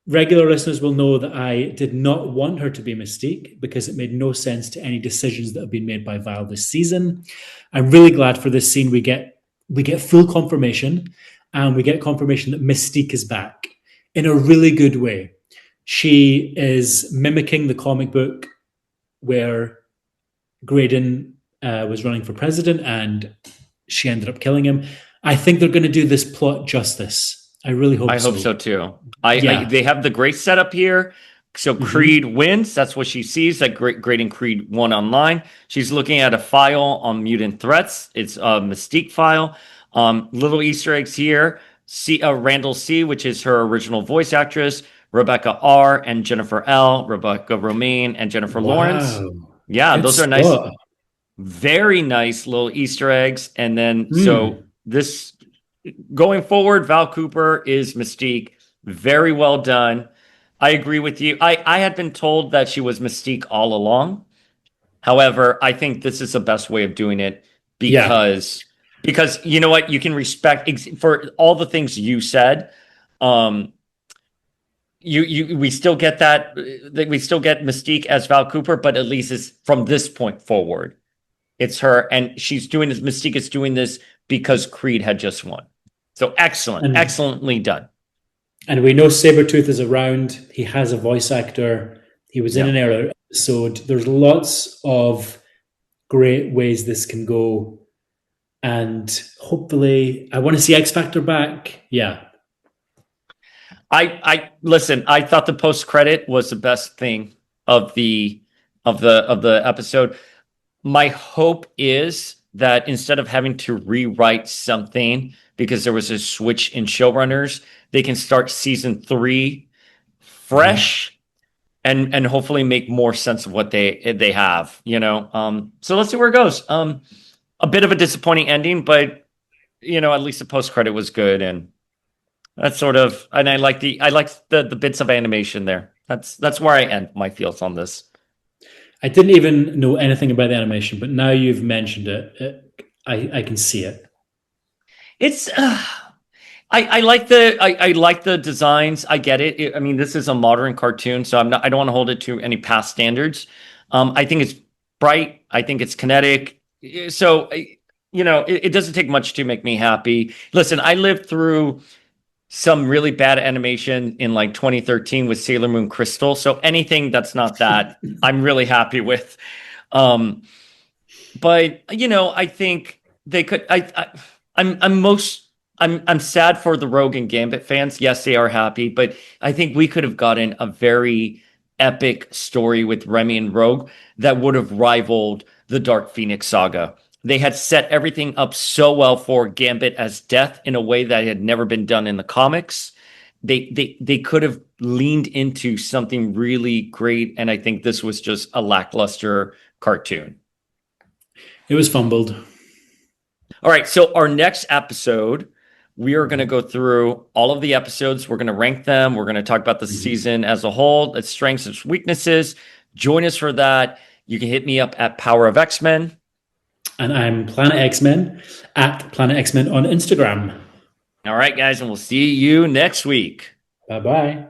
regular listeners will know that I did not want her to be Mystique because it made no sense to any decisions that have been made by Val this season. I'm really glad for this scene. We get full confirmation, and we get confirmation that Mystique is back in a really good way. She is mimicking the comic book where Graydon was running for president and she ended up killing him. I think they're going to do this plot justice. I really hope I so. hope so too. Yeah. They have the great setup here. So Creed wins. That's what she sees. That Graydon Creed won online. She's looking at a file on mutant threats. It's a Mystique file. Little Easter eggs here. Randall C, which is her original voice actress. Rebecca R and Jennifer L. Rebecca Romaine and Jennifer Lawrence. Wow. Yeah, Good those are nice, spot. very nice little Easter eggs. And then Mm. so this going forward, Val Cooper is Mystique. Very well done. I agree with you. I had been told that she was Mystique all along. However, I think this is the best way of doing it because you know what, you can respect for all the things you said. We still get that we still get Mystique as Val Cooper, but at least it's from this point forward. It's her, and she's doing this. Mystique is doing this because Creed had just won. So excellently done. And we know Sabretooth is around. He has a voice actor. He was in an earlier episode. There's lots of great ways this can go. And hopefully, I want to see X Factor back. Yeah. I listen, I thought the post credit was the best thing of the episode. My hope is that instead of having to rewrite something because there was a switch in showrunners, they can start season 3 fresh and hopefully make more sense of what they have, So let's see where it goes. A bit of a disappointing ending, but at least the post credit was good and That's sort of, and I like the bits of animation there. That's where I end my feels on this. I didn't even know anything about the animation, but now you've mentioned I can see it. It's I like the designs. I get it. I mean, this is a modern cartoon, so I don't want to hold it to any past standards. I think it's bright. I think it's kinetic. So it doesn't take much to make me happy. Listen, I lived through some really bad animation in like 2013 with Sailor Moon Crystal. So anything that's not that, I'm really happy with. Um, but I think they could. I'm most. I'm sad for the Rogue and Gambit fans. Yes, they are happy, but I think we could have gotten a very epic story with Remy and Rogue that would have rivaled the Dark Phoenix saga. They had set everything up so well for Gambit as Death in a way that had never been done in the comics. They could have leaned into something really great, and I think this was just a lackluster cartoon. It was fumbled. All right, so our next episode, we are going to go through all of the episodes. We're going to rank them. We're going to talk about the season as a whole, its strengths, its weaknesses. Join us for that. You can hit me up at Power of X-Men. And I'm Planet X-Men at Planet X-Men on Instagram. All right, guys, and we'll see you next week. Bye-bye.